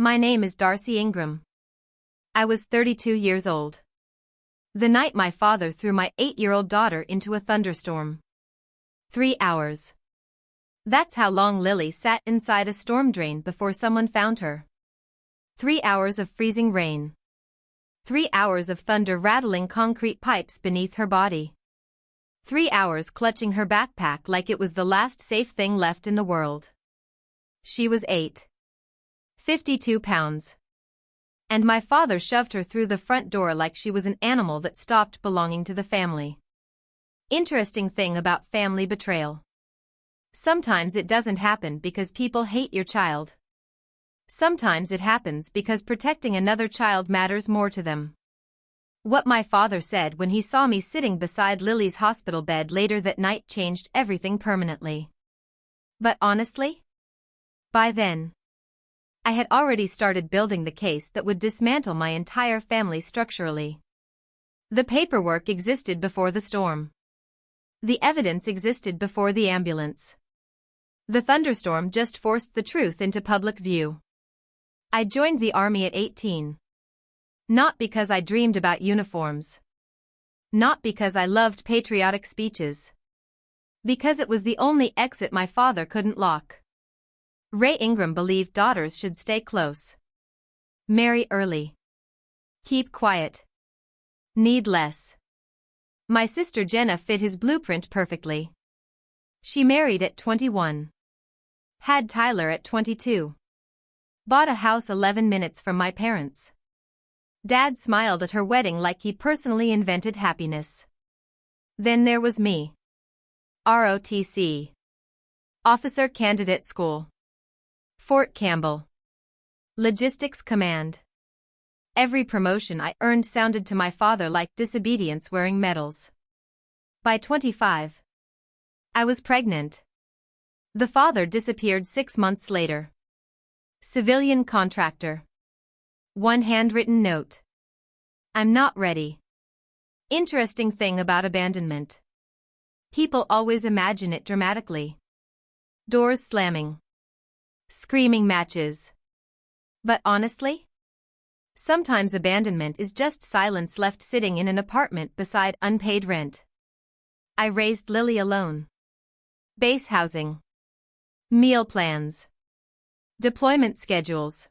My name is Darcy Ingram. I was 32 years old. The night my father threw my 8-year-old daughter into a thunderstorm. 3 hours. That's how long Lily sat inside a storm drain before someone found her. 3 hours of freezing rain. 3 hours of thunder rattling concrete pipes beneath her body. 3 hours clutching her backpack like it was the last safe thing left in the world. She was 8. 52 pounds. And my father shoved her through the front door like she was an animal that stopped belonging to the family. Interesting thing about family betrayal. Sometimes it doesn't happen because people hate your child. Sometimes it happens because protecting another child matters more to them. What my father said when he saw me sitting beside Lily's hospital bed later that night changed everything permanently. But honestly, by then, I had already started building the case that would dismantle my entire family structurally. The paperwork existed before the storm. The evidence existed before the ambulance. The thunderstorm just forced the truth into public view. I joined the army at 18. Not because I dreamed about uniforms. Not because I loved patriotic speeches. Because it was the only exit my father couldn't lock. Ray Ingram believed daughters should stay close. Marry early. Keep quiet. Need less. My sister Jenna fit his blueprint perfectly. She married at 21. Had Tyler at 22. Bought a house 11 minutes from my parents. Dad smiled at her wedding like he personally invented happiness. Then there was me. ROTC. Officer Candidate School. Fort Campbell. Logistics Command. Every promotion I earned sounded to my father like disobedience wearing medals. By 25, I was pregnant. The father disappeared 6 months later. Civilian contractor. One handwritten note. I'm not ready. Interesting thing about abandonment. People always imagine it dramatically. Doors slamming. Screaming matches. But honestly? Sometimes abandonment is just silence left sitting in an apartment beside unpaid rent. I raised Lily alone. Base housing. Meal plans. Deployment schedules.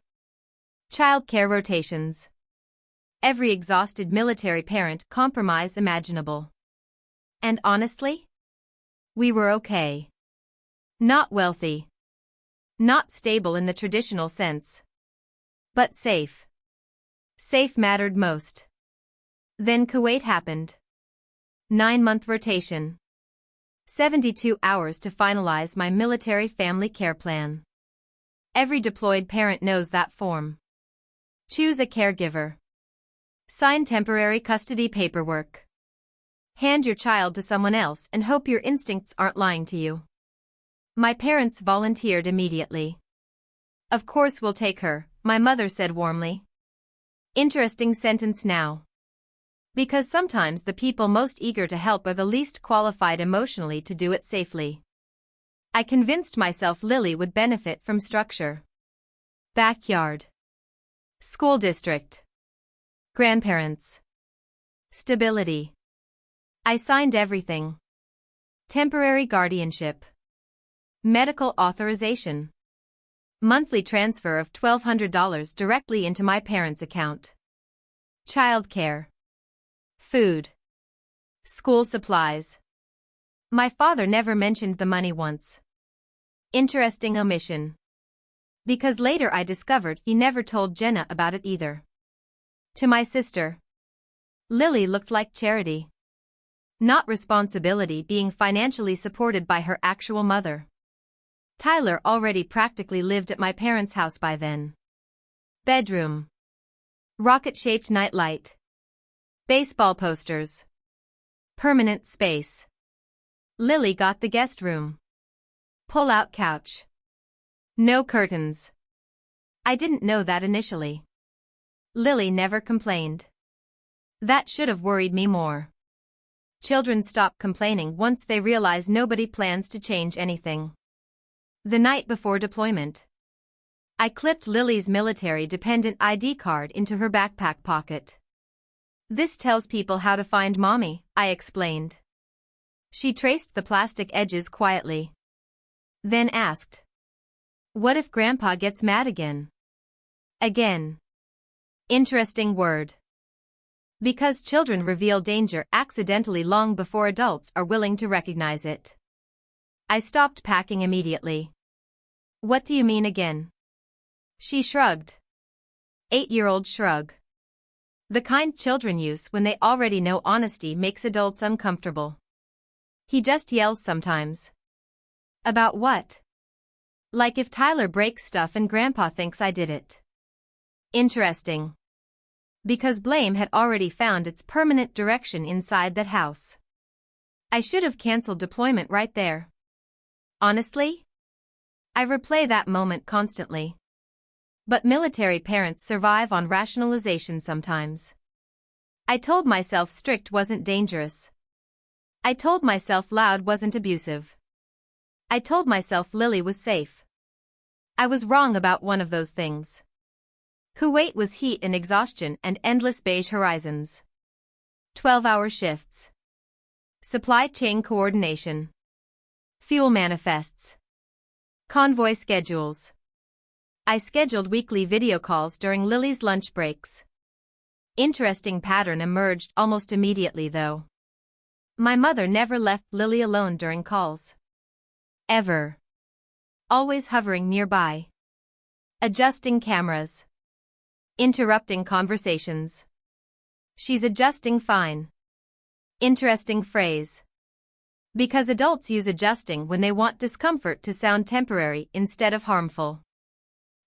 Childcare rotations. Every exhausted military parent compromise imaginable. And honestly? We were okay. Not wealthy. Not stable in the traditional sense. But safe. Safe mattered most. Then Kuwait happened. 9-month rotation. 72 hours to finalize my military family care plan. Every deployed parent knows that form. Choose a caregiver. Sign temporary custody paperwork. Hand your child to someone else and hope your instincts aren't lying to you. My parents volunteered immediately. Of course we'll take her, my mother said warmly. Interesting sentence now. Because sometimes the people most eager to help are the least qualified emotionally to do it safely. I convinced myself Lily would benefit from structure. Backyard. School district. Grandparents. Stability. I signed everything. Temporary guardianship. Medical authorization. Monthly transfer of $1,200 directly into my parents' account. Childcare. Food. School supplies. My father never mentioned the money once. Interesting omission. Because later I discovered he never told Jenna about it either. To my sister, Lily looked like charity. Not responsibility being financially supported by her actual mother. Tyler already practically lived at my parents' house by then. Bedroom. Rocket-shaped nightlight. Baseball posters. Permanent space. Lily got the guest room. Pull-out couch. No curtains. I didn't know that initially. Lily never complained. That should have worried me more. Children stop complaining once they realize nobody plans to change anything. The night before deployment. I clipped Lily's military-dependent ID card into her backpack pocket. "This tells people how to find Mommy," I explained. She traced the plastic edges quietly. Then asked, "What if Grandpa gets mad again?" Again. Interesting word. Because children reveal danger accidentally long before adults are willing to recognize it. I stopped packing immediately. "What do you mean again?" She shrugged. 8-year-old shrug. The kind children use when they already know honesty makes adults uncomfortable. "He just yells sometimes." "About what?" "Like if Tyler breaks stuff and Grandpa thinks I did it." Interesting. Because blame had already found its permanent direction inside that house. I should have canceled deployment right there. Honestly? I replay that moment constantly. But military parents survive on rationalization sometimes. I told myself strict wasn't dangerous. I told myself loud wasn't abusive. I told myself Lily was safe. I was wrong about one of those things. Kuwait was heat and exhaustion and endless beige horizons. 12-hour shifts. Supply chain coordination. Fuel manifests. Convoy schedules. I scheduled weekly video calls during Lily's lunch breaks. Interesting pattern emerged almost immediately though. My mother never left Lily alone during calls. Ever. Always hovering nearby. Adjusting cameras. Interrupting conversations. "She's adjusting fine." Interesting phrase. Because adults use adjusting when they want discomfort to sound temporary instead of harmful.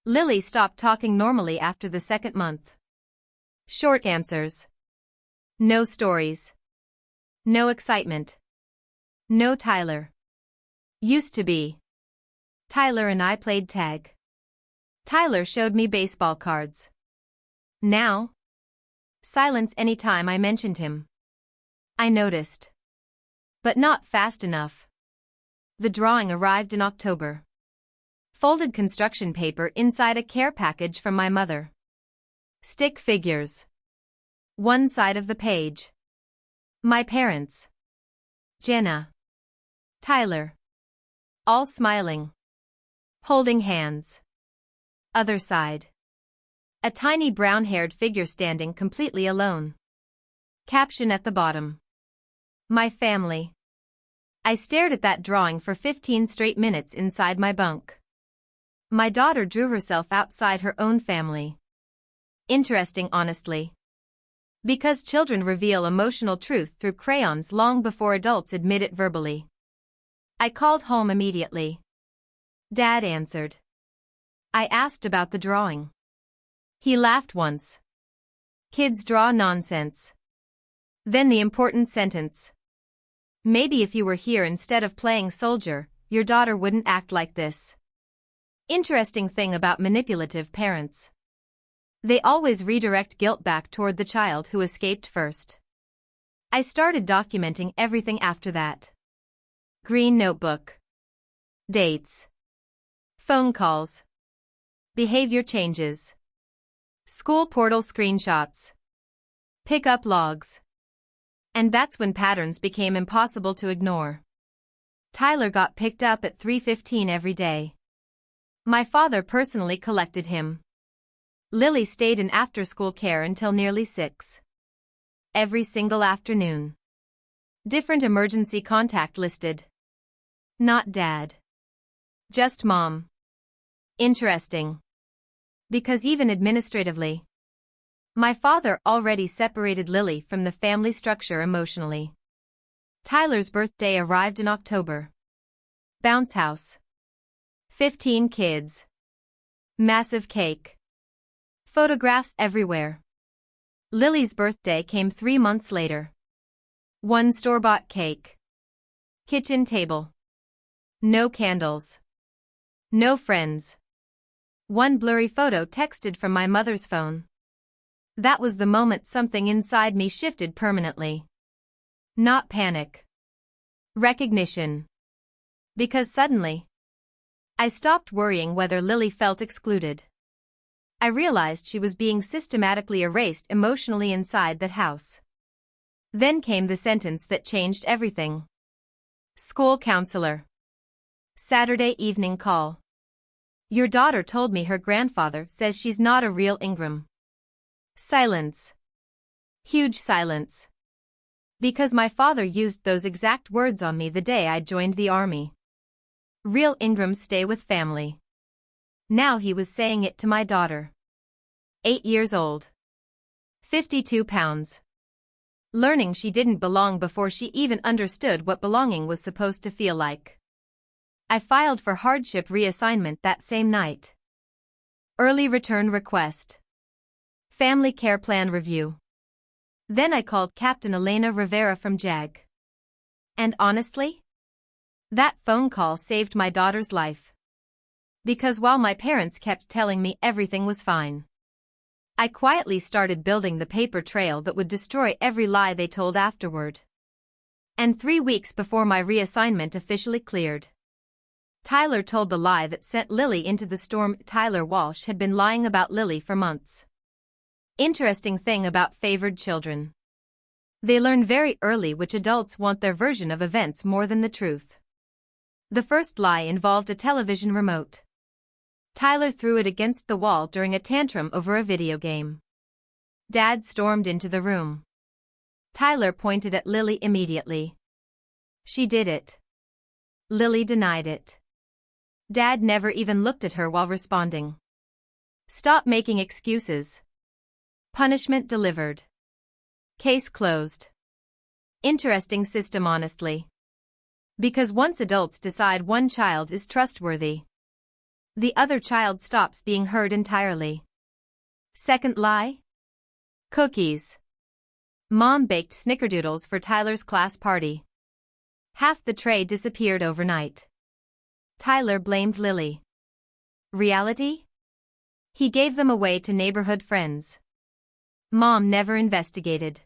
Lily stopped talking normally after the second month. Short answers. No stories. No excitement. No Tyler. Used to be. Tyler and I played tag. Tyler showed me baseball cards. Now? Silence anytime I mentioned him. I noticed. But not fast enough. The drawing arrived in October. Folded construction paper inside a care package from my mother. Stick figures. One side of the page. My parents. Jenna. Tyler. All smiling. Holding hands. Other side. A tiny brown-haired figure standing completely alone. Caption at the bottom. My family. I stared at that drawing for 15 straight minutes inside my bunk. My daughter drew herself outside her own family. Interesting honestly. Because children reveal emotional truth through crayons long before adults admit it verbally. I called home immediately. Dad answered. I asked about the drawing. He laughed once. Kids draw nonsense. Then the important sentence. Maybe if you were here instead of playing soldier, your daughter wouldn't act like this. Interesting thing about manipulative parents. They always redirect guilt back toward the child who escaped first. I started documenting everything after that. Green notebook. Dates. Phone calls. Behavior changes. School portal screenshots. Pickup logs. And that's when patterns became impossible to ignore. Tyler got picked up at 3:15 every day. My father personally collected him. Lily stayed in after-school care until nearly 6. Every single afternoon. Different emergency contact listed. Not Dad. Just Mom. Interesting. Because even administratively, my father already separated Lily from the family structure emotionally. Tyler's birthday arrived in October. Bounce house. 15 kids. Massive cake. Photographs everywhere. Lily's birthday came 3 months later. One store-bought cake. Kitchen table. No candles. No friends. One blurry photo texted from my mother's phone. That was the moment something inside me shifted permanently. Not panic. Recognition. Because suddenly, I stopped worrying whether Lily felt excluded. I realized she was being systematically erased emotionally inside that house. Then came the sentence that changed everything. School counselor. Saturday evening call. Your daughter told me her grandfather says she's not a real Ingram. Silence. Huge silence. Because my father used those exact words on me the day I joined the army. Real Ingrams stay with family. Now he was saying it to my daughter. 8 years old. 52 pounds. Learning she didn't belong before she even understood what belonging was supposed to feel like. I filed for hardship reassignment that same night. Early return request. Family care plan review. Then I called Captain Elena Rivera from JAG. And honestly? That phone call saved my daughter's life. Because while my parents kept telling me everything was fine, I quietly started building the paper trail that would destroy every lie they told afterward. And 3 weeks before my reassignment officially cleared, Tyler told the lie that sent Lily into the storm. Tyler Walsh had been lying about Lily for months. Interesting thing about favored children. They learn very early which adults want their version of events more than the truth. The first lie involved a television remote. Tyler threw it against the wall during a tantrum over a video game. Dad stormed into the room. Tyler pointed at Lily immediately. She did it. Lily denied it. Dad never even looked at her while responding. Stop making excuses. Punishment delivered. Case closed. Interesting system, honestly. Because once adults decide one child is trustworthy, the other child stops being heard entirely. Second lie? Cookies. Mom baked snickerdoodles for Tyler's class party. Half the tray disappeared overnight. Tyler blamed Lily. Reality? He gave them away to neighborhood friends. Mom never investigated.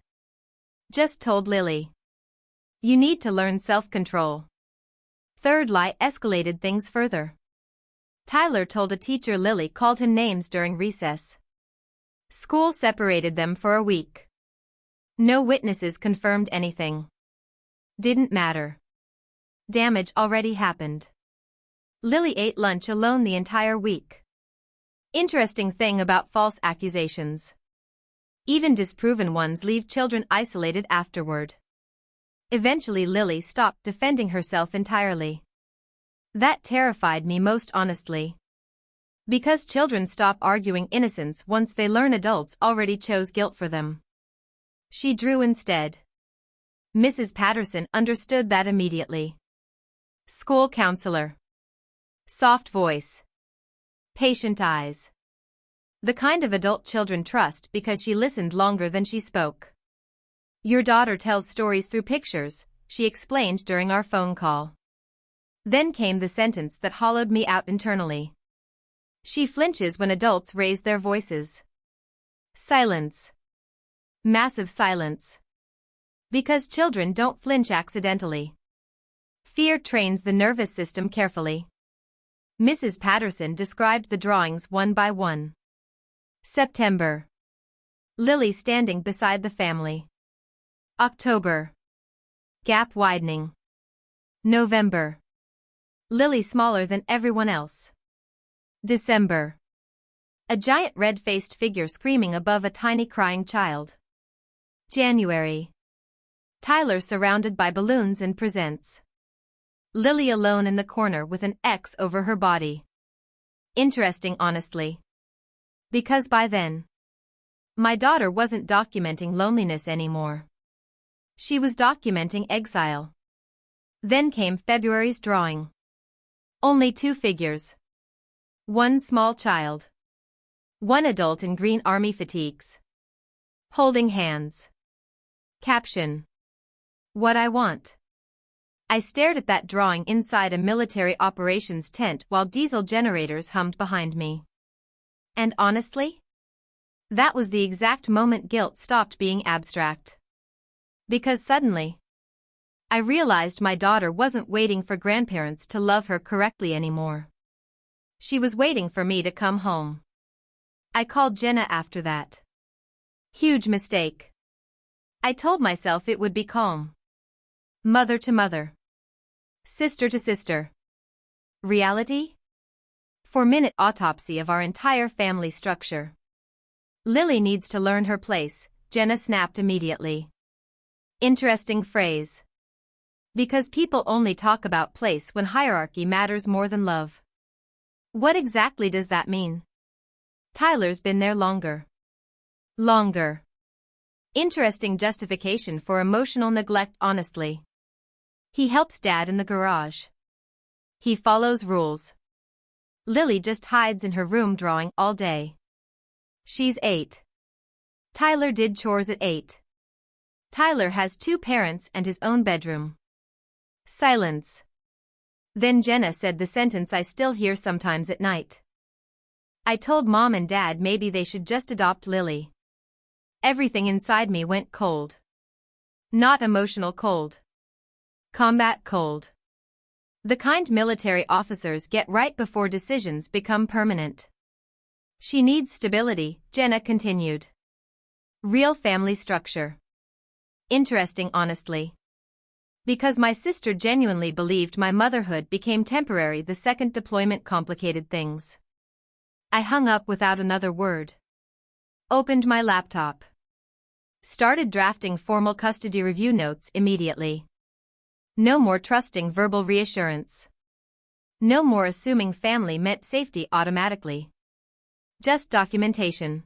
Just told Lily. You need to learn self-control. Third lie escalated things further. Tyler told a teacher Lily called him names during recess. School separated them for a week. No witnesses confirmed anything. Didn't matter. Damage already happened. Lily ate lunch alone the entire week. Interesting thing about false accusations. Even disproven ones leave children isolated afterward. Eventually Lily stopped defending herself entirely. That terrified me most, honestly. Because children stop arguing innocence once they learn adults already chose guilt for them. She drew instead. Mrs. Patterson understood that immediately. School counselor. Soft voice. Patient eyes. The kind of adult children trust because she listened longer than she spoke. Your daughter tells stories through pictures, she explained during our phone call. Then came the sentence that hollowed me out internally. She flinches when adults raise their voices. Silence. Massive silence. Because children don't flinch accidentally. Fear trains the nervous system carefully. Mrs. Patterson described the drawings one by one. September. Lily standing beside the family. October. Gap widening. November. Lily smaller than everyone else. December. A giant red-faced figure screaming above a tiny crying child. January. Tyler surrounded by balloons and presents. Lily alone in the corner with an X over her body. Interesting, honestly. Because by then, my daughter wasn't documenting loneliness anymore. She was documenting exile. Then came February's drawing. Only 2 figures. One small child. One adult in green army fatigues. Holding hands. Caption. What I want. I stared at that drawing inside a military operations tent while diesel generators hummed behind me. And honestly, that was the exact moment guilt stopped being abstract. Because suddenly, I realized my daughter wasn't waiting for grandparents to love her correctly anymore. She was waiting for me to come home. I called Jenna after that. Huge mistake. I told myself it would be calm. Mother to mother. Sister to sister. Reality? 4-minute autopsy of our entire family structure. Lily needs to learn her place, Jenna snapped immediately. Interesting phrase. Because people only talk about place when hierarchy matters more than love. What exactly does that mean? Tyler's been there longer. Longer. Interesting justification for emotional neglect, honestly. He helps Dad in the garage. He follows rules. Lily just hides in her room drawing all day. She's 8. Tyler did chores at 8. Tyler has 2 parents and his own bedroom. Silence. Then Jenna said the sentence I still hear sometimes at night. I told Mom and Dad maybe they should just adopt Lily. Everything inside me went cold. Not emotional cold. Combat cold. The kind military officers get right before decisions become permanent. She needs stability, Jenna continued. Real family structure. Interesting, honestly. Because my sister genuinely believed my motherhood became temporary, the second deployment complicated things. I hung up without another word. Opened my laptop. Started drafting formal custody review notes immediately. No more trusting verbal reassurance. No more assuming family meant safety automatically. Just documentation.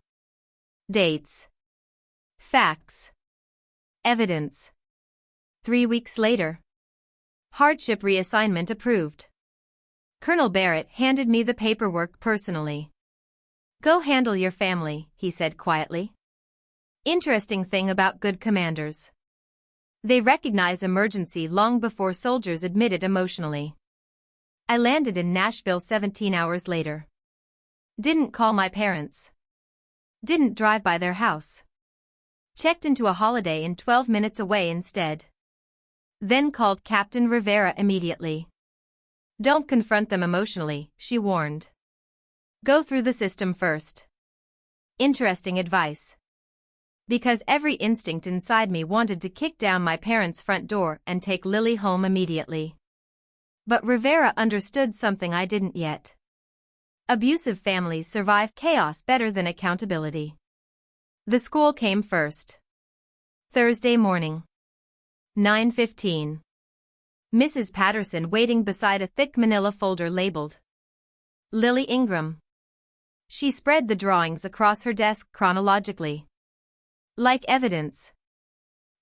Dates. Facts. Evidence. 3 weeks later. Hardship reassignment approved. Colonel Barrett handed me the paperwork personally. Go handle your family, he said quietly. Interesting thing about good commanders. They recognize emergency long before soldiers admit it emotionally. I landed in Nashville 17 hours later. Didn't call my parents. Didn't drive by their house. Checked into a Holiday Inn 12 minutes away instead. Then called Captain Rivera immediately. Don't confront them emotionally, she warned. Go through the system first. Interesting advice. Because every instinct inside me wanted to kick down my parents' front door and take Lily home immediately. But Rivera understood something I didn't yet. Abusive families survive chaos better than accountability. The school came first. Thursday morning. 9:15. Mrs. Patterson waiting beside a thick manila folder labeled Lily Ingram. She spread the drawings across her desk chronologically. Like evidence.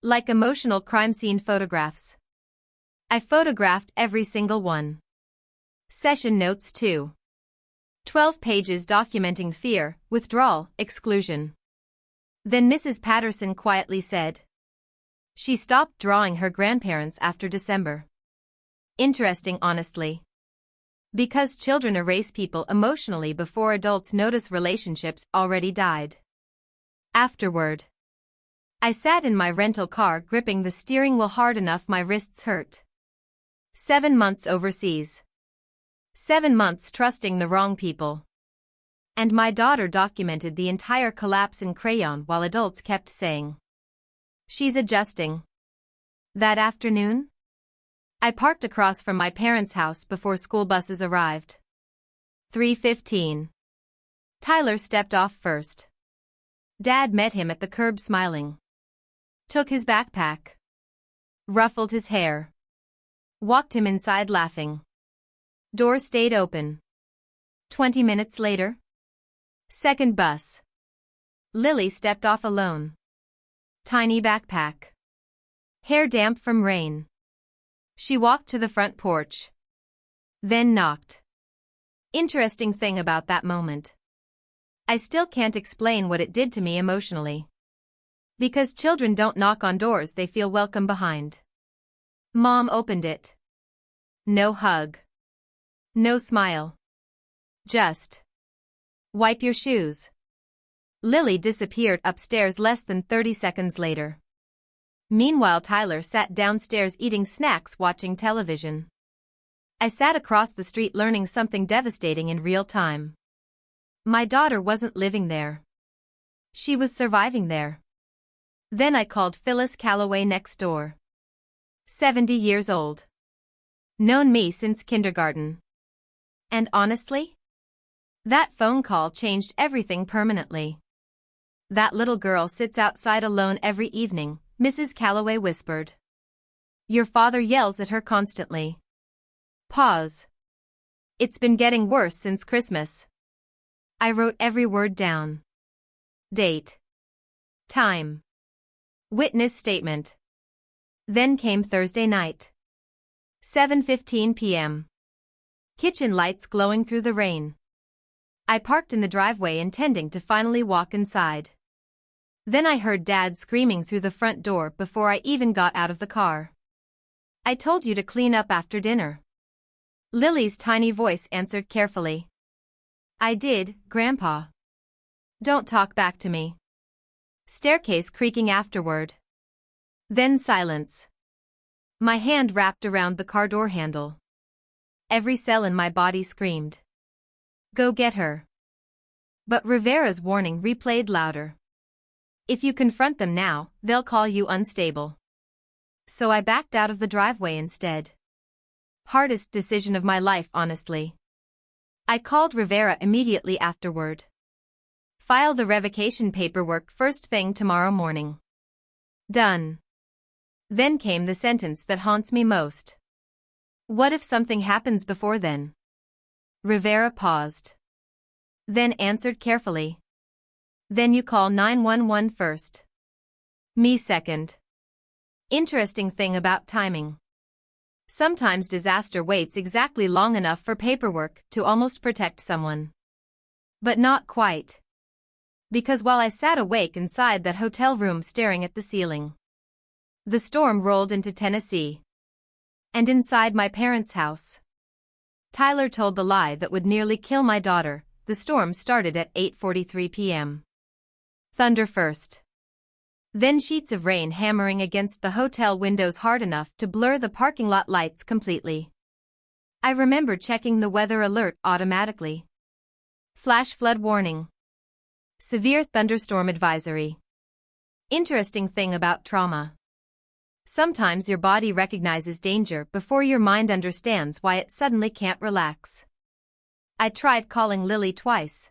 Like emotional crime scene photographs. I photographed every single one. Session notes too. 12 pages documenting fear, withdrawal, exclusion. Then Mrs. Patterson quietly said. She stopped drawing her grandparents after December. Interesting, honestly. Because children erase people emotionally before adults notice relationships already died. Afterward. I sat in my rental car gripping the steering wheel hard enough my wrists hurt. 7 months overseas. 7 months trusting the wrong people. And my daughter documented the entire collapse in crayon while adults kept saying, she's adjusting. That afternoon, I parked across from my parents' house before school buses arrived. 3:15. Tyler stepped off first. Dad met him at the curb smiling. Took his backpack. Ruffled his hair. Walked him inside laughing. Door stayed open. 20 minutes later. Second bus. Lily stepped off alone. Tiny backpack. Hair damp from rain. She walked to the front porch. Then knocked. Interesting thing about that moment. I still can't explain what it did to me emotionally. Because children don't knock on doors they feel welcome behind. Mom opened it. No hug. No smile. Just. Wipe your shoes. Lily disappeared upstairs less than 30 seconds later. Meanwhile, Tyler sat downstairs eating snacks watching television. I sat across the street learning something devastating in real time. My daughter wasn't living there. She was surviving there. Then I called Phyllis Calloway next door. 70 years old. Known me since kindergarten. And honestly? That phone call changed everything permanently. That little girl sits outside alone every evening, Mrs. Calloway whispered. Your father yells at her constantly. Pause. It's been getting worse since Christmas. I wrote every word down. Date. Time. Witness statement. Then came Thursday night. 7:15 p.m. Kitchen lights glowing through the rain. I parked in the driveway intending to finally walk inside. Then I heard Dad screaming through the front door before I even got out of the car. I told you to clean up after dinner. Lily's tiny voice answered carefully. I did, Grandpa. Don't talk back to me. Staircase creaking afterward. Then silence. My hand wrapped around the car door handle. Every cell in my body screamed. Go get her. But Rivera's warning replayed louder. If you confront them now, they'll call you unstable. So I backed out of the driveway instead. Hardest decision of my life, honestly. I called Rivera immediately afterward. File the revocation paperwork first thing tomorrow morning. Done. Then came the sentence that haunts me most. What if something happens before then? Rivera paused. Then answered carefully. Then you call 911 first. Me second. Interesting thing about timing. Sometimes disaster waits exactly long enough for paperwork to almost protect someone. But not quite. Because while I sat awake inside that hotel room staring at the ceiling, the storm rolled into Tennessee. And inside my parents' house, Tyler told the lie that would nearly kill my daughter. The storm started at 8:43 p.m. Thunder first. Then sheets of rain hammering against the hotel windows hard enough to blur the parking lot lights completely. I remember checking the weather alert automatically. Flash flood warning. Severe thunderstorm advisory. Interesting thing about trauma. Sometimes your body recognizes danger before your mind understands why it suddenly can't relax. I tried calling Lily twice.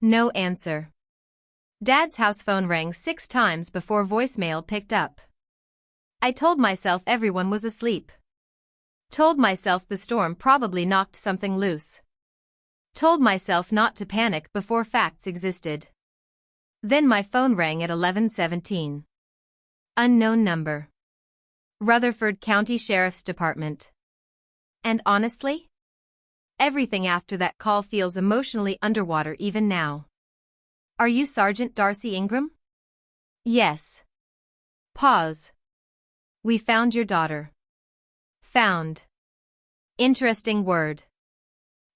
No answer. Dad's house phone rang 6 times before voicemail picked up. I told myself everyone was asleep. Told myself the storm probably knocked something loose. Told myself not to panic before facts existed. Then my phone rang at 11:17. Unknown number. Rutherford County Sheriff's Department. And honestly, everything after that call feels emotionally underwater even now. Are you Sergeant Darcy Ingram? Yes. Pause. We found your daughter. Found. Interesting word.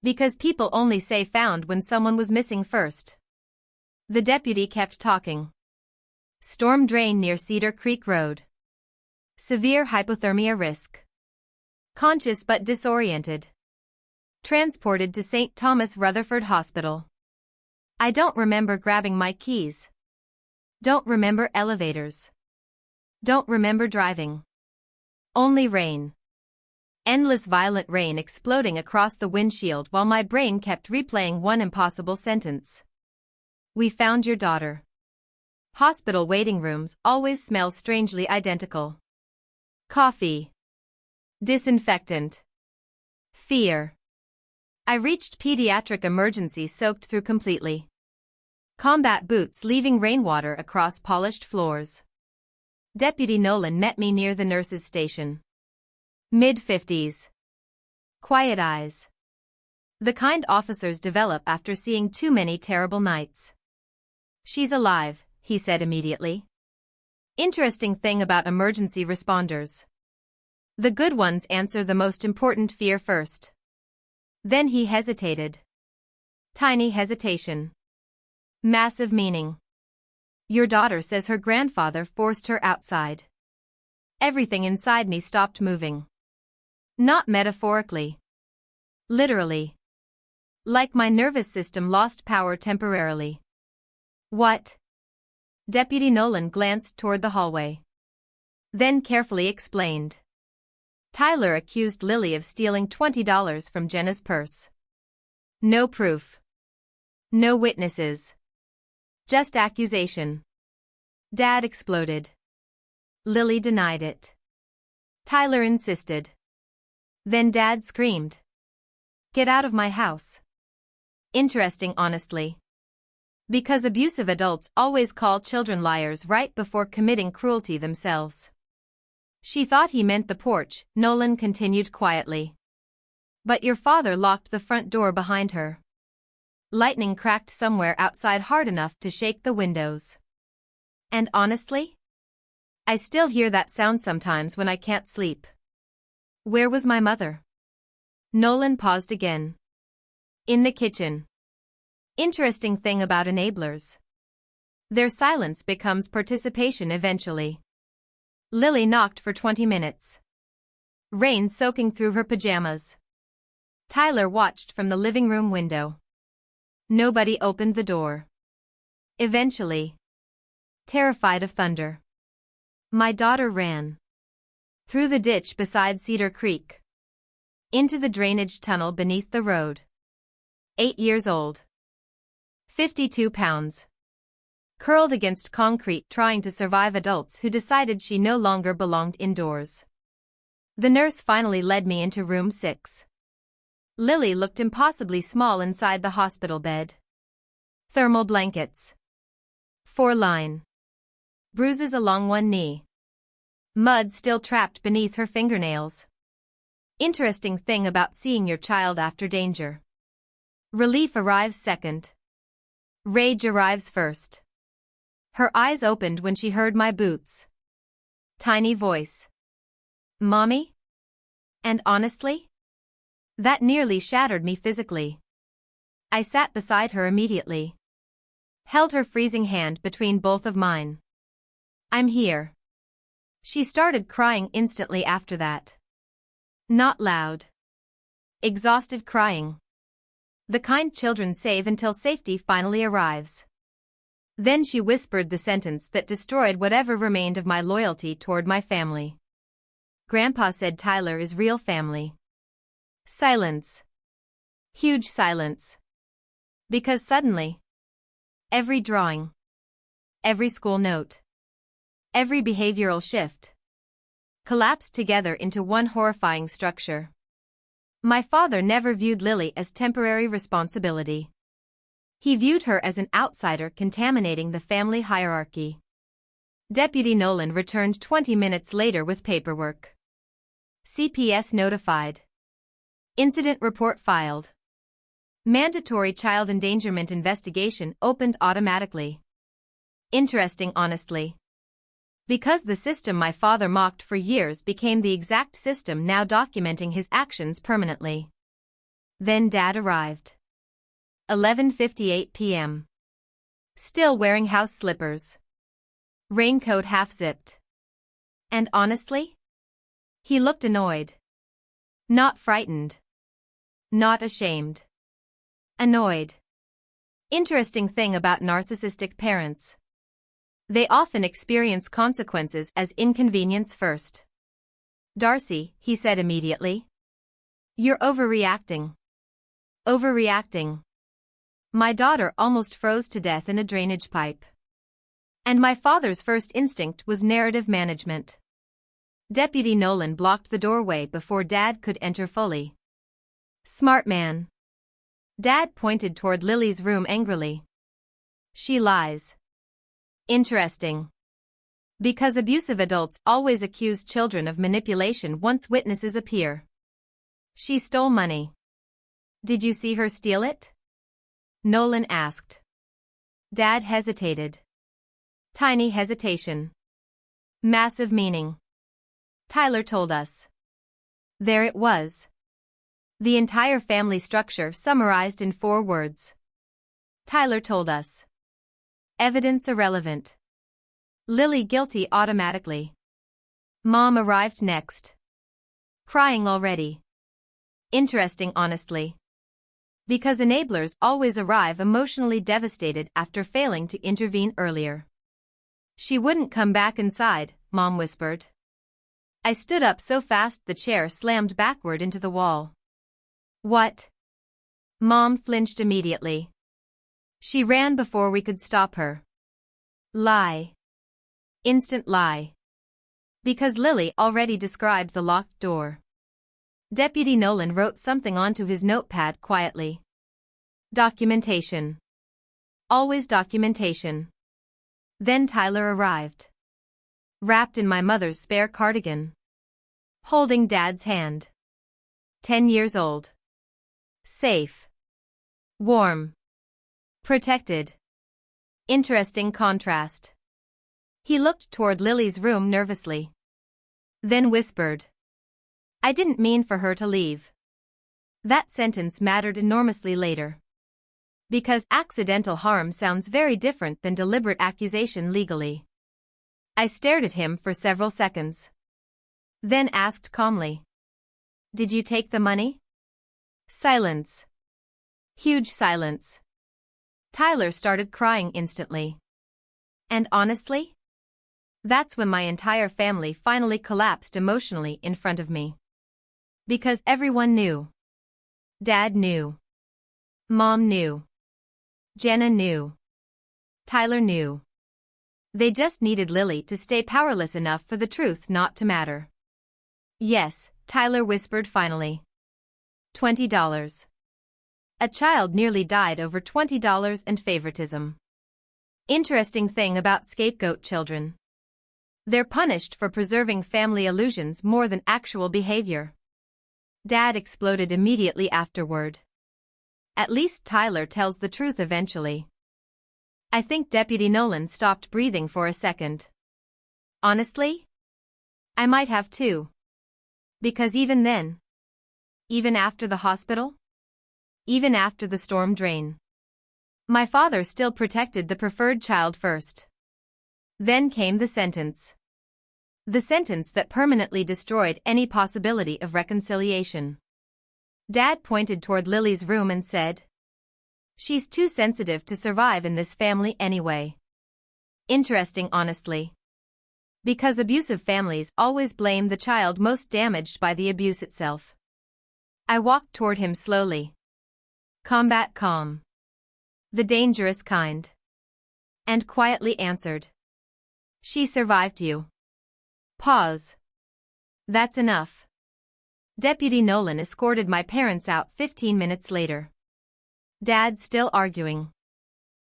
Because people only say found when someone was missing first. The deputy kept talking. Storm drain near Cedar Creek Road. Severe hypothermia risk. Conscious but disoriented. Transported to St. Thomas Rutherford Hospital. I don't remember grabbing my keys. Don't remember elevators. Don't remember driving. Only rain. Endless violent rain exploding across the windshield while my brain kept replaying one impossible sentence. We found your daughter. Hospital waiting rooms always smell strangely identical. Coffee. Disinfectant. Fear. I reached pediatric emergency soaked through completely. Combat boots leaving rainwater across polished floors. Deputy Nolan met me near the nurse's station. Mid-50s. Quiet eyes. The kind officers develop after seeing too many terrible nights. She's alive, he said immediately. Interesting thing about emergency responders. The good ones answer the most important fear first. Then he hesitated. Tiny hesitation. Massive meaning. Your daughter says her grandfather forced her outside. Everything inside me stopped moving. Not metaphorically. Literally. Like my nervous system lost power temporarily. What? Deputy Nolan glanced toward the hallway. Then carefully explained. Tyler accused Lily of stealing $20 from Jenna's purse. No proof. No witnesses. Just accusation. Dad exploded. Lily denied it. Tyler insisted. Then Dad screamed. Get out of my house. Interesting, honestly. Because abusive adults always call children liars right before committing cruelty themselves. She thought he meant the porch, Nolan continued quietly. But your father locked the front door behind her. Lightning cracked somewhere outside hard enough to shake the windows. And honestly? I still hear that sound sometimes when I can't sleep. Where was my mother? Nolan paused again. In the kitchen. Interesting thing about enablers. Their silence becomes participation eventually. Lily knocked for 20 minutes. Rain soaking through her pajamas. Tyler watched from the living room window. Nobody opened the door. Eventually. Terrified of thunder. My daughter ran. Through the ditch beside Cedar Creek. Into the drainage tunnel beneath the road. 8 years old. 52 pounds. Curled against concrete trying to survive adults who decided she no longer belonged indoors. The nurse finally led me into room 6. Lily looked impossibly small inside the hospital bed. Thermal blankets. 4-line. Bruises along one knee. Mud still trapped beneath her fingernails. Interesting thing about seeing your child after danger. Relief arrives second. Rage arrives first. Her eyes opened when she heard my boots. Tiny voice. Mommy? And honestly? That nearly shattered me physically. I sat beside her immediately. Held her freezing hand between both of mine. I'm here. She started crying instantly after that. Not loud. Exhausted crying. The kind children save until safety finally arrives. Then she whispered the sentence that destroyed whatever remained of my loyalty toward my family. Grandpa said Tyler is real family. Silence. Huge silence. Because suddenly, every drawing, every school note, every behavioral shift collapsed together into one horrifying structure. My father never viewed Lily as temporary responsibility. He viewed her as an outsider contaminating the family hierarchy. Deputy Nolan returned 20 minutes later with paperwork. CPS notified. Incident report filed. Mandatory child endangerment investigation opened automatically. Interesting, honestly. Because the system my father mocked for years became the exact system now documenting his actions permanently. Then Dad arrived. 11:58 p.m. Still wearing house slippers. Raincoat half-zipped. And honestly? He looked annoyed. Not frightened. Not ashamed. Annoyed. Interesting thing about narcissistic parents. They often experience consequences as inconvenience first. Darcy, he said immediately. You're overreacting. Overreacting. My daughter almost froze to death in a drainage pipe. And my father's first instinct was narrative management. Deputy Nolan blocked the doorway before Dad could enter fully. Smart man. Dad pointed toward Lily's room angrily. She lies. Interesting. Because abusive adults always accuse children of manipulation once witnesses appear. She stole money. Did you see her steal it? Nolan asked. Dad hesitated. Tiny hesitation. Massive meaning. Tyler told us. There it was. The entire family structure summarized in 4 words. Tyler told us. Evidence irrelevant. Lily guilty automatically. Mom arrived next. Crying already. Interesting, honestly. Because enablers always arrive emotionally devastated after failing to intervene earlier. She wouldn't come back inside, Mom whispered. I stood up so fast the chair slammed backward into the wall. What? Mom flinched immediately. She ran before we could stop her. Lie. Instant lie. Because Lily already described the locked door. Deputy Nolan wrote something onto his notepad quietly. Documentation. Always documentation. Then Tyler arrived. Wrapped in my mother's spare cardigan. Holding Dad's hand. 10 years old. Safe. Warm. Protected. Interesting contrast. He looked toward Lily's room nervously. Then whispered. I didn't mean for her to leave. That sentence mattered enormously later. Because accidental harm sounds very different than deliberate accusation legally. I stared at him for several seconds. Then asked calmly. Did you take the money? Silence. Huge silence. Tyler started crying instantly. And honestly? That's when my entire family finally collapsed emotionally in front of me. Because everyone knew. Dad knew. Mom knew. Jenna knew. Tyler knew. They just needed Lily to stay powerless enough for the truth not to matter. Yes, Tyler whispered finally. $20. A child nearly died over $20 and favoritism. Interesting thing about scapegoat children. They're punished for preserving family illusions more than actual behavior. Dad exploded immediately afterward. At least Tyler tells the truth eventually. I think Deputy Nolan stopped breathing for a second. Honestly? I might have too. Because even then, even after the hospital, even after the storm drain, my father still protected the preferred child first. Then came the sentence. The sentence that permanently destroyed any possibility of reconciliation. Dad pointed toward Lily's room and said, She's too sensitive to survive in this family anyway. Interesting, honestly. Because abusive families always blame the child most damaged by the abuse itself. I walked toward him slowly. Combat calm. The dangerous kind. And quietly answered. She survived you. Pause. That's enough. Deputy Nolan escorted my parents out 15 minutes later. Dad still arguing.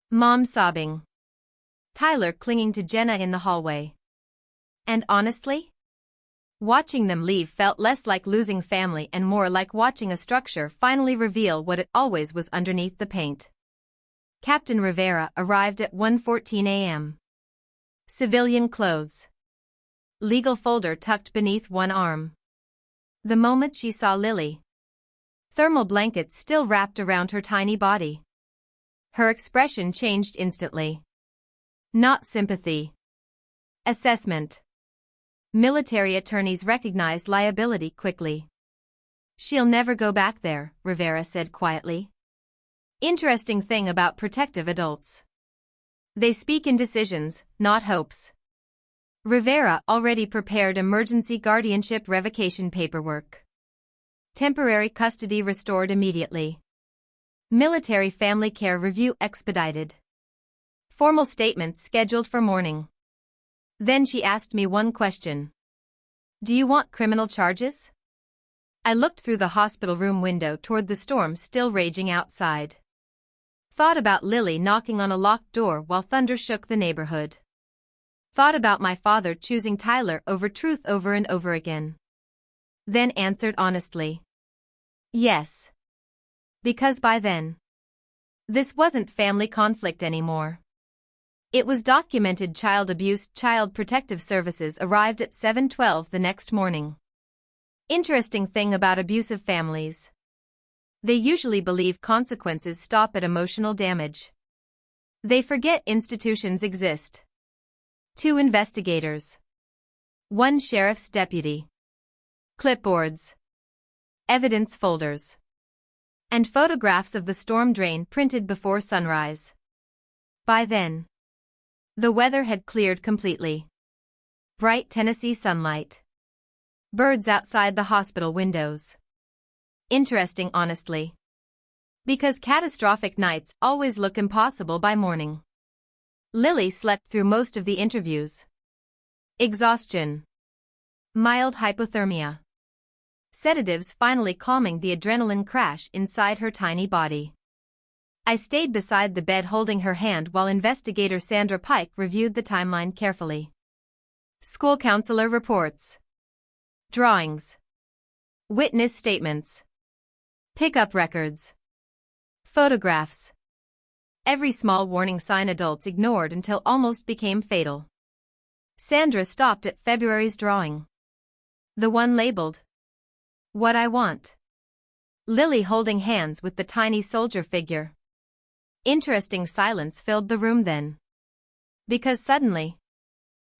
Mom sobbing. Tyler clinging to Jenna in the hallway. And honestly? Watching them leave felt less like losing family and more like watching a structure finally reveal what it always was underneath the paint. Captain Rivera arrived at 1:14 a.m. Civilian clothes. Legal folder tucked beneath one arm. The moment she saw Lily. Thermal blankets still wrapped around her tiny body. Her expression changed instantly. Not sympathy. Assessment. Military attorneys recognized liability quickly. She'll never go back there, Rivera said quietly. Interesting thing about protective adults. They speak in decisions, not hopes. Rivera already prepared emergency guardianship revocation paperwork. Temporary custody restored immediately. Military family care review expedited. Formal statements scheduled for morning. Then she asked me one question. Do you want criminal charges? I looked through the hospital room window toward the storm still raging outside. Thought about Lily knocking on a locked door while thunder shook the neighborhood. Thought about my father choosing Tyler over truth over and over again. Then answered honestly. Yes. Because by then, this wasn't family conflict anymore. It was documented child abuse. Child Protective Services arrived at 7:12 the next morning. Interesting thing about abusive families. They usually believe consequences stop at emotional damage. They forget institutions exist. 2 investigators. 1 sheriff's deputy. clipboards, evidence folders, and photographs of the storm drain printed before sunrise. By then, the weather had cleared completely. Bright Tennessee sunlight. Birds outside the hospital windows. Interesting, honestly. Because catastrophic nights always look impossible by morning. Lily slept through most of the interviews. Exhaustion. Mild hypothermia. Sedatives finally calming the adrenaline crash inside her tiny body. I stayed beside the bed holding her hand while investigator Sandra Pike reviewed the timeline carefully. School counselor reports. Drawings. Witness statements. Pickup records. Photographs. Every small warning sign adults ignored until almost became fatal. Sandra stopped at February's drawing. The one labeled, "What I Want." Lily holding hands with the tiny soldier figure. Interesting silence filled the room then. Because suddenly,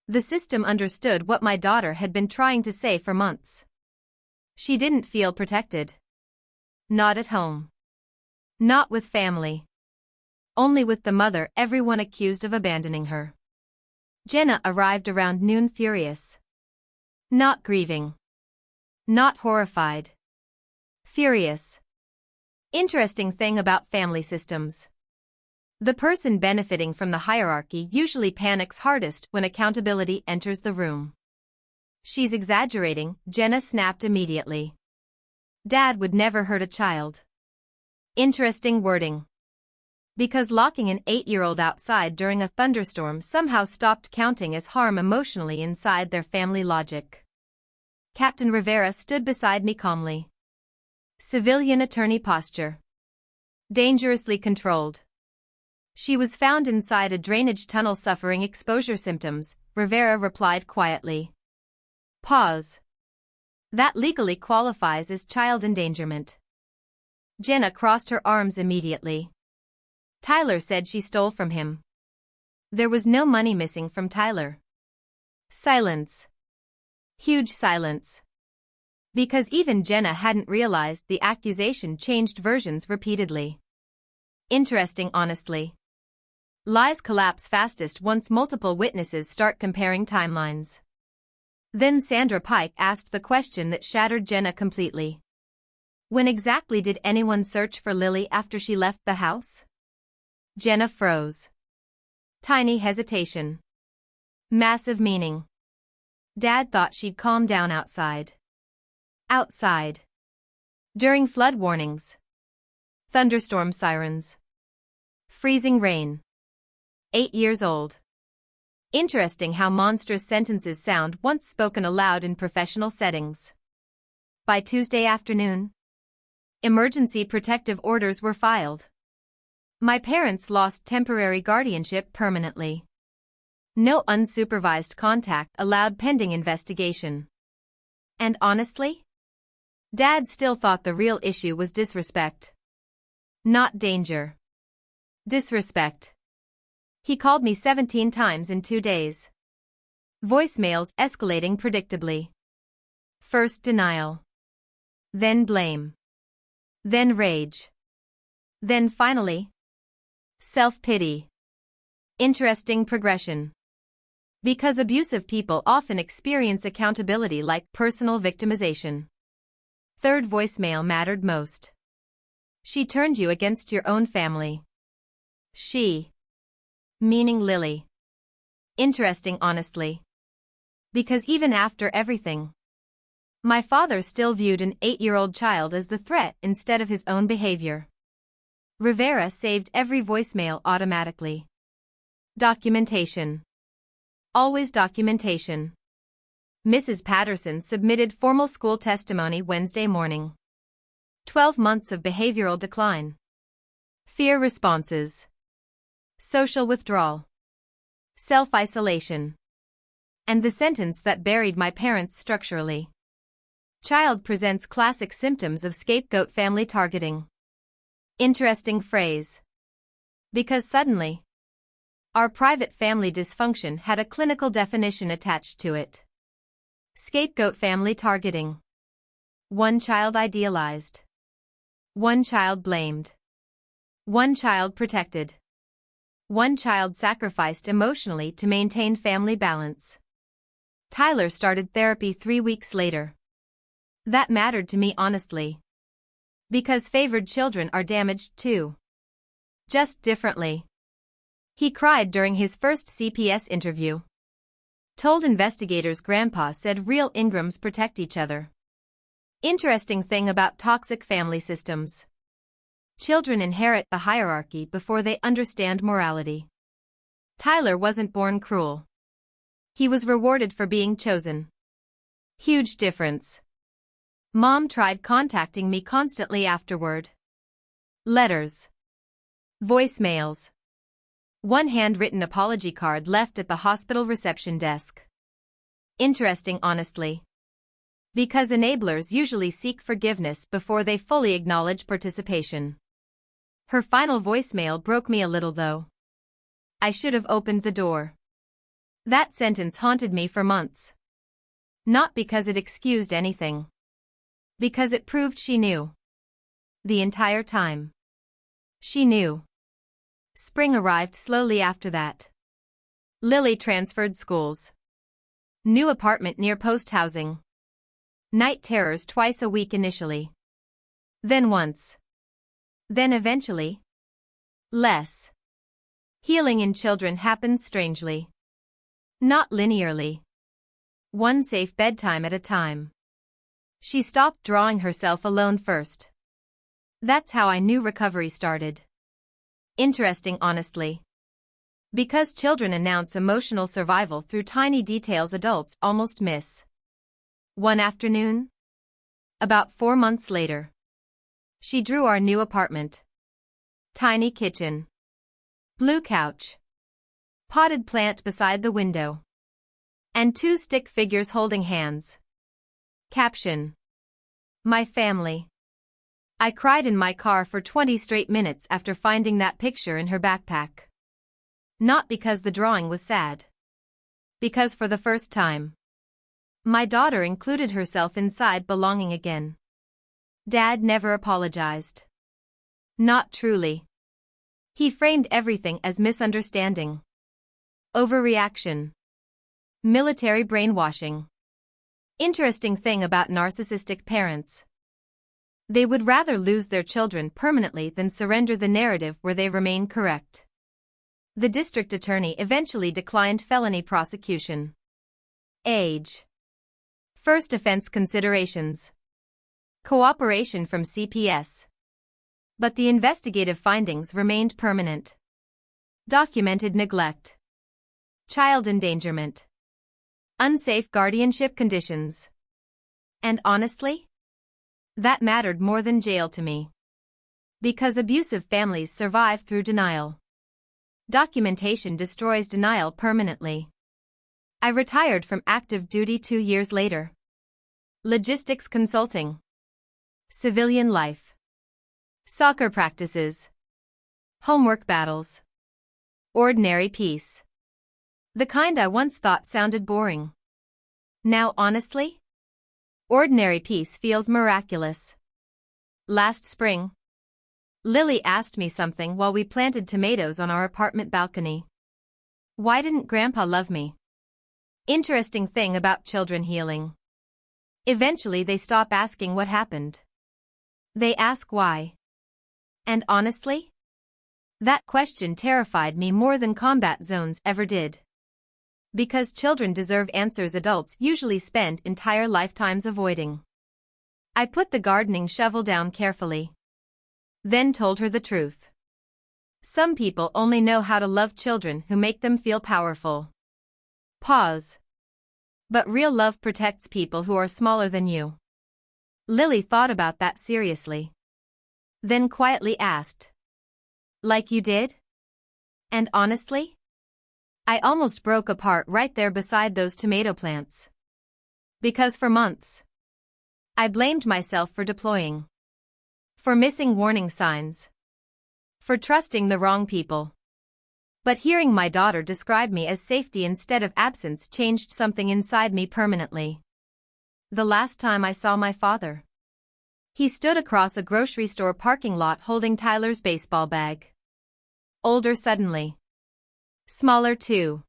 the system understood what my daughter had been trying to say for months. She didn't feel protected. Not at home. Not with family. Only with the mother everyone accused of abandoning her. Jenna arrived around noon furious. Not grieving. Not horrified. Furious. Interesting thing about family systems. The person benefiting from the hierarchy usually panics hardest when accountability enters the room. She's exaggerating, Jenna snapped immediately. Dad would never hurt a child. Interesting wording. Because locking an 8-year-old outside during a thunderstorm somehow stopped counting as harm emotionally inside their family logic. Captain Rivera stood beside me calmly. Civilian attorney posture. Dangerously controlled. She was found inside a drainage tunnel suffering exposure symptoms, Rivera replied quietly. Pause. That legally qualifies as child endangerment. Jenna crossed her arms immediately. Tyler said she stole from him. There was no money missing from Tyler. Silence. Huge silence. Because even Jenna hadn't realized the accusation changed versions repeatedly. Interesting, honestly. Lies collapse fastest once multiple witnesses start comparing timelines. Then Sandra Pike asked the question that shattered Jenna completely. When exactly did anyone search for Lily after she left the house? Jenna froze. Tiny hesitation. Massive meaning. Dad thought she'd calm down outside. Outside. During flood warnings. Thunderstorm sirens. Freezing rain. 8 years old. Interesting how monstrous sentences sound once spoken aloud in professional settings. By Tuesday afternoon, emergency protective orders were filed. My parents lost temporary guardianship permanently. No unsupervised contact allowed pending investigation. And honestly, Dad still thought the real issue was disrespect. Not danger. Disrespect. He called me 17 times in 2 days. Voicemails escalating predictably. First denial. Then blame. Then rage. Then finally, self-pity. Interesting progression. Because abusive people often experience accountability like personal victimization. Third voicemail mattered most. She turned you against your own family. She. Meaning Lily. Interesting, honestly. Because even after everything, my father still viewed an 8-year-old child as the threat instead of his own behavior. Rivera saved every voicemail automatically. Documentation. Always documentation. Mrs. Patterson submitted formal school testimony Wednesday morning. 12 months of behavioral decline. Fear responses. Social withdrawal. Self-isolation. And the sentence that buried my parents structurally. Child presents classic symptoms of scapegoat family targeting. Interesting phrase. Because suddenly, our private family dysfunction had a clinical definition attached to it. Scapegoat family targeting. One child idealized. One child blamed. One child protected. One child sacrificed emotionally to maintain family balance. Tyler started therapy 3 weeks later. That mattered to me honestly. Because favored children are damaged too. Just differently. He cried during his first CPS interview. Told investigators Grandpa said real Ingrams protect each other. Interesting thing about toxic family systems. Children inherit the hierarchy before they understand morality. Tyler wasn't born cruel. He was rewarded for being chosen. Huge difference. Mom tried contacting me constantly afterward. Letters. Voicemails. One handwritten apology card left at the hospital reception desk. Interesting honestly. Because enablers usually seek forgiveness before they fully acknowledge participation. Her final voicemail broke me a little though. I should have opened the door. That sentence haunted me for months. Not because it excused anything. Because it proved she knew. The entire time. She knew. Spring arrived slowly after that. Lily transferred schools. New apartment near post housing. Night terrors twice a week initially. Then once. Then eventually. Less. Healing in children happens strangely. Not linearly. One safe bedtime at a time. She stopped drawing herself alone first. That's how I knew recovery started. Interesting honestly. Because children announce emotional survival through tiny details adults almost miss. One afternoon, about 4 months later, she drew our new apartment. Tiny kitchen. Blue couch. Potted plant beside the window. And 2 stick figures holding hands. Caption. My family. I cried in my car for 20 straight minutes after finding that picture in her backpack. Not because the drawing was sad. Because for the first time, my daughter included herself inside belonging again. Dad never apologized. Not truly. He framed everything as misunderstanding. Overreaction. Military brainwashing. Interesting thing about narcissistic parents. They would rather lose their children permanently than surrender the narrative where they remain correct. The district attorney eventually declined felony prosecution. Age. First offense considerations. Cooperation from CPS. But the investigative findings remained permanent. Documented neglect. Child endangerment. Unsafe guardianship conditions. And honestly, that mattered more than jail to me. Because abusive families survive through denial. Documentation destroys denial permanently. I retired from active duty 2 years later. Logistics consulting. Civilian life. Soccer practices. Homework battles. Ordinary peace. The kind I once thought sounded boring. Now honestly? Ordinary peace feels miraculous. Last spring, Lily asked me something while we planted tomatoes on our apartment balcony. Why didn't Grandpa love me? Interesting thing about children healing. Eventually they stop asking what happened. They ask why. And honestly, that question terrified me more than combat zones ever did. Because children deserve answers adults usually spend entire lifetimes avoiding. I put the gardening shovel down carefully. Then told her the truth. Some people only know how to love children who make them feel powerful. Pause. But real love protects people who are smaller than you. Lily thought about that seriously. Then quietly asked. Like you did? And honestly? I almost broke apart right there beside those tomato plants. Because for months, I blamed myself for deploying. For missing warning signs. For trusting the wrong people. But hearing my daughter describe me as safety instead of absence changed something inside me permanently. The last time I saw my father, He stood across a grocery store parking lot holding Tyler's baseball bag. Older suddenly. Smaller too.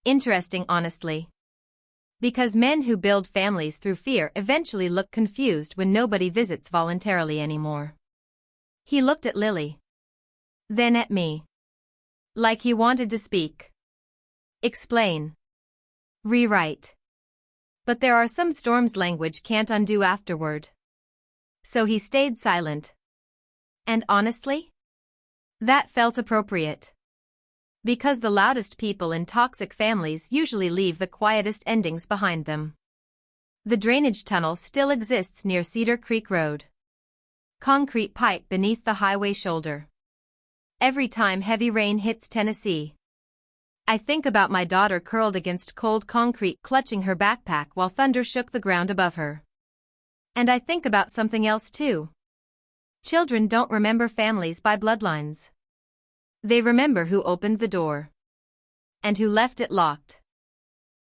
Interesting, honestly. Because men who build families through fear eventually look confused when nobody visits voluntarily anymore. He looked at Lily. Then at me. Like he wanted to speak. Explain. Rewrite. But there are some storms language can't undo afterward. So he stayed silent. And honestly? That felt appropriate. Because the loudest people in toxic families usually leave the quietest endings behind them. The drainage tunnel still exists near Cedar Creek Road. Concrete pipe beneath the highway shoulder. Every time heavy rain hits Tennessee, I think about my daughter curled against cold concrete clutching her backpack while thunder shook the ground above her. And I think about something else too. Children don't remember families by bloodlines. They remember who opened the door. And who left it locked.